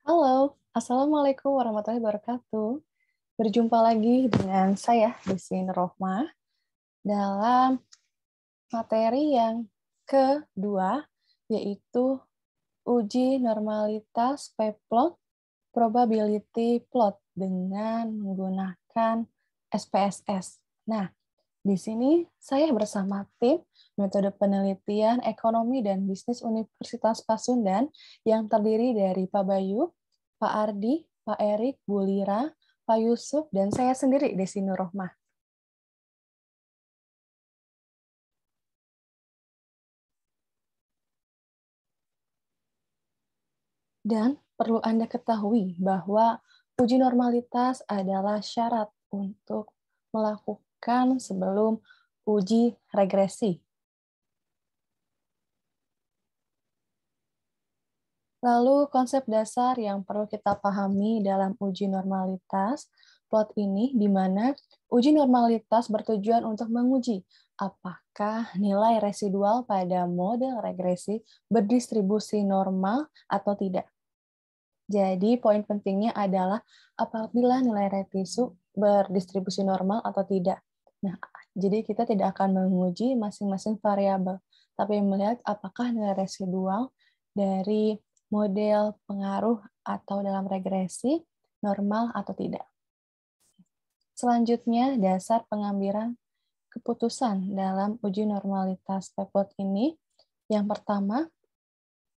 Halo, Assalamualaikum warahmatullahi wabarakatuh. Berjumpa lagi dengan saya, Desi Rohmah, dalam materi yang kedua, yaitu uji normalitas P-plot probability plot dengan menggunakan SPSS. Nah, di sini saya bersama tim metode penelitian ekonomi dan bisnis Universitas Pasundan yang terdiri dari Pak Bayu, Pak Ardi, Pak Erik, Bu Lira, Pak Yusuf, dan saya sendiri, Desi Rohmah. Dan perlu Anda ketahui bahwa uji normalitas adalah syarat untuk melakukan sebelum uji regresi. Lalu konsep dasar yang perlu kita pahami dalam uji normalitas plot ini, di mana uji normalitas bertujuan untuk menguji apakah nilai residual pada model regresi berdistribusi normal atau tidak. Jadi poin pentingnya adalah apabila nilai residu berdistribusi normal atau tidak. Nah, jadi kita tidak akan menguji masing-masing variabel, tapi melihat apakah nilai residual dari model pengaruh atau dalam regresi normal atau tidak. Selanjutnya, dasar pengambilan keputusan dalam uji normalitas P-plot ini. Yang pertama,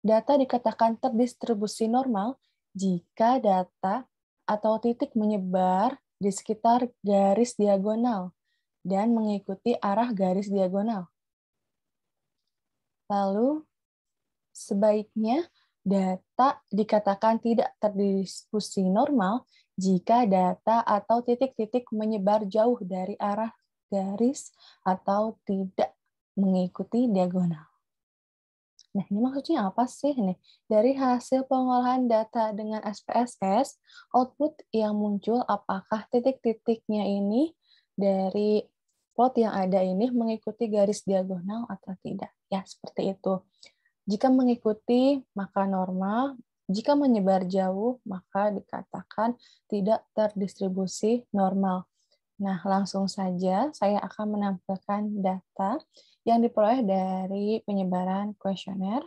data dikatakan terdistribusi normal jika data atau titik menyebar di sekitar garis diagonal dan mengikuti arah garis diagonal. Lalu, sebaiknya data dikatakan tidak terdistribusi normal jika data atau titik-titik menyebar jauh dari arah garis atau tidak mengikuti diagonal. Nah, ini maksudnya apa sih nih? Dari hasil pengolahan data dengan SPSS, output yang muncul apakah titik-titiknya ini dari plot yang ada ini mengikuti garis diagonal atau tidak? Ya, seperti itu. Jika mengikuti, maka normal. Jika menyebar jauh, maka dikatakan tidak terdistribusi normal. Nah, langsung saja saya akan menampilkan data yang diperoleh dari penyebaran kuesioner.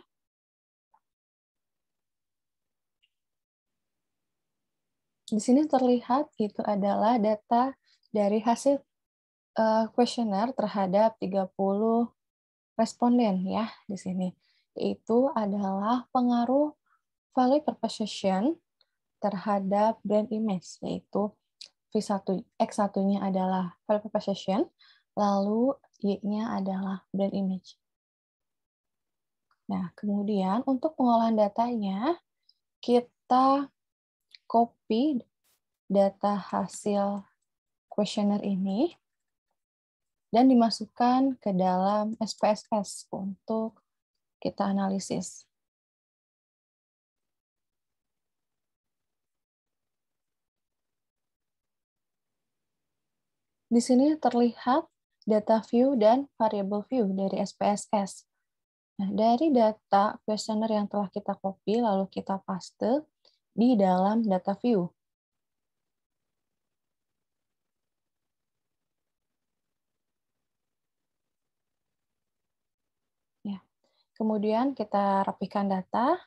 Di sini terlihat itu adalah data dari hasil kuesioner terhadap 30 responden ya di sini. Yaitu adalah pengaruh value perception terhadap brand image, yaitu V1, X1-nya adalah value perception, lalu Y-nya adalah brand image. Nah, kemudian untuk pengolahan datanya, kita copy data hasil kuesioner ini dan dimasukkan ke dalam SPSS untuk kita analisis. Di sini terlihat data view dan variable view dari SPSS. Nah, dari data kuesioner yang telah kita copy, lalu kita paste di dalam data view. Ya. Kemudian kita rapikan data,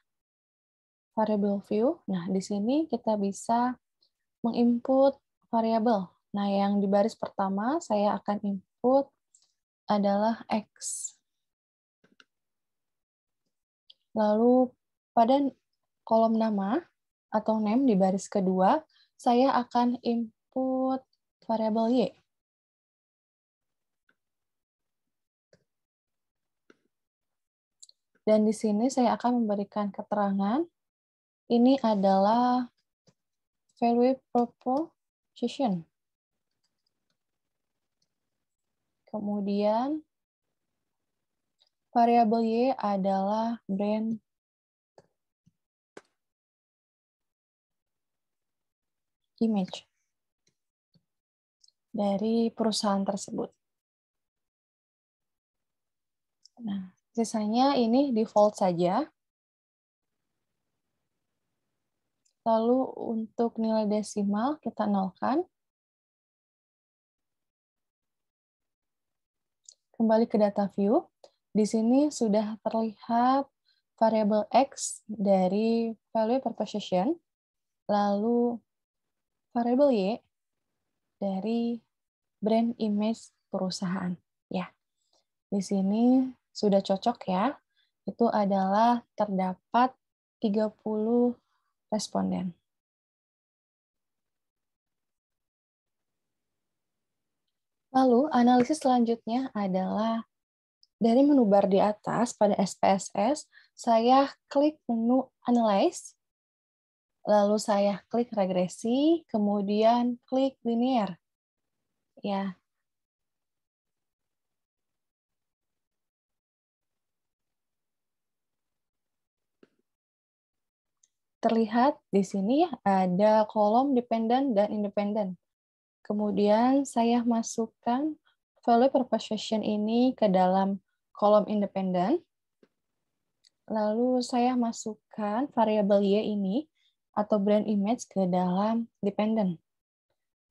variable view. Nah, di sini kita bisa menginput variabel. Nah, yang di baris pertama saya akan input adalah X. Lalu pada kolom nama atau name di baris kedua, saya akan input variabel Y. Dan di sini saya akan memberikan keterangan, ini adalah value proposition. Kemudian variabel Y adalah brand image dari perusahaan tersebut. Nah, sisanya ini default saja. Lalu untuk nilai desimal kita nolkan. Kembali ke data view. Di sini sudah terlihat variabel X dari value per position, lalu variabel Y dari brand image perusahaan. Ya, di sini sudah cocok ya. Itu adalah terdapat 30 responden. Lalu, analisis selanjutnya adalah dari menu bar di atas pada SPSS, saya klik menu Analyze, lalu saya klik regresi, kemudian klik linear. Ya. Terlihat di sini ada kolom dependent dan independent. Kemudian saya masukkan value per position ini ke dalam kolom independent. Lalu saya masukkan variabel Y ini atau brand image ke dalam dependent.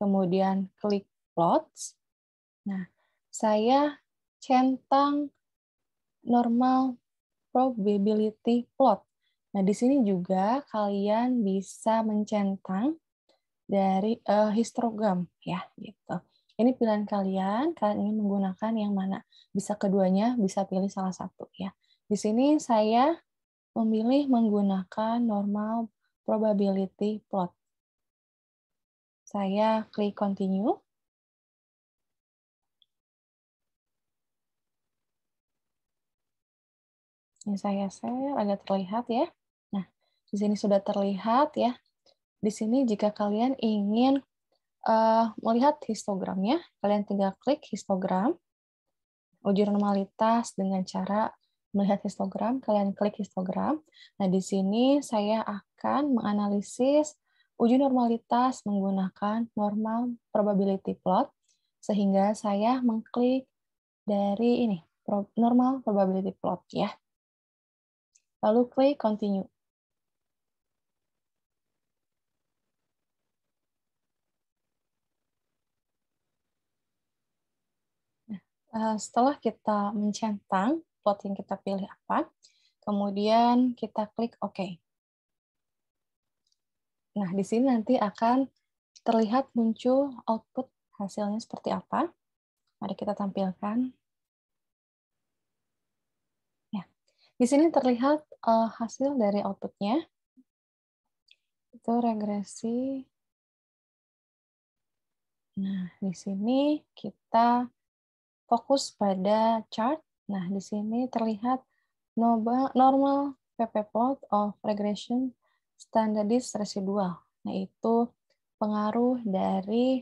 Kemudian klik plots. Nah, saya centang normal probability plot. Nah, di sini juga kalian bisa mencentang dari histogram ya, gitu. Ini pilihan kalian ingin menggunakan yang mana. Bisa keduanya, bisa pilih salah satu ya. Di sini saya memilih menggunakan normal probability plot. Saya klik continue. Ini saya share agar terlihat ya. Nah, di sini sudah terlihat ya. Di sini jika kalian ingin melihat histogramnya, kalian tinggal klik histogram, uji normalitas dengan cara melihat histogram, kalian klik histogram. Nah, di sini saya akan menganalisis uji normalitas menggunakan normal probability plot, sehingga saya mengklik dari ini, normal probability plot ya. Lalu klik continue. Setelah kita mencentang plot yang kita pilih apa, kemudian kita klik OK. Nah, di sini nanti akan terlihat muncul output hasilnya seperti apa. Mari kita tampilkan. Ya, di sini terlihat hasil dari outputnya. Itu regresi. Nah, di sini kita fokus pada chart. Nah, di sini terlihat normal PP plot of regression standardized residual. Nah, itu pengaruh dari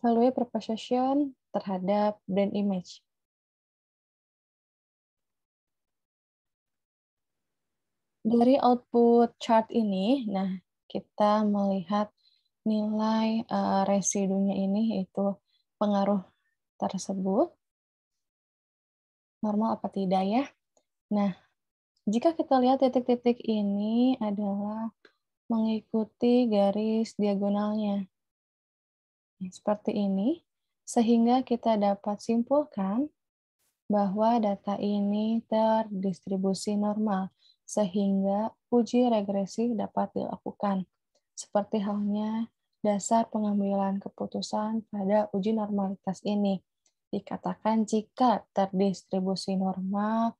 value per position terhadap brand image. Dari output chart ini, nah kita melihat nilai residunya ini yaitu pengaruh tersebut normal apa tidak ya. Nah, jika kita lihat titik-titik ini adalah mengikuti garis diagonalnya. Seperti ini, sehingga kita dapat simpulkan bahwa data ini terdistribusi normal, sehingga uji regresi dapat dilakukan. Seperti halnya dasar pengambilan keputusan pada uji normalitas ini. Dikatakan jika terdistribusi normal,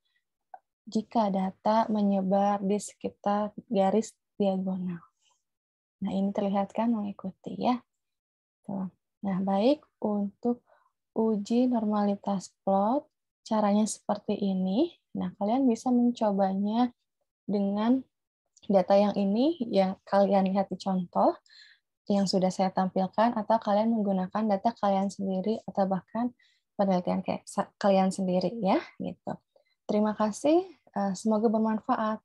jika data menyebar di sekitar garis diagonal. Nah, ini terlihat kan mengikuti ya. Nah, baik untuk uji normalitas plot, caranya seperti ini. Nah, kalian bisa mencobanya dengan data yang ini, yang kalian lihat di contoh, yang sudah saya tampilkan, atau kalian menggunakan data kalian sendiri, atau bahkan penelitian kalian sendiri, ya. Gitu. Terima kasih, semoga bermanfaat.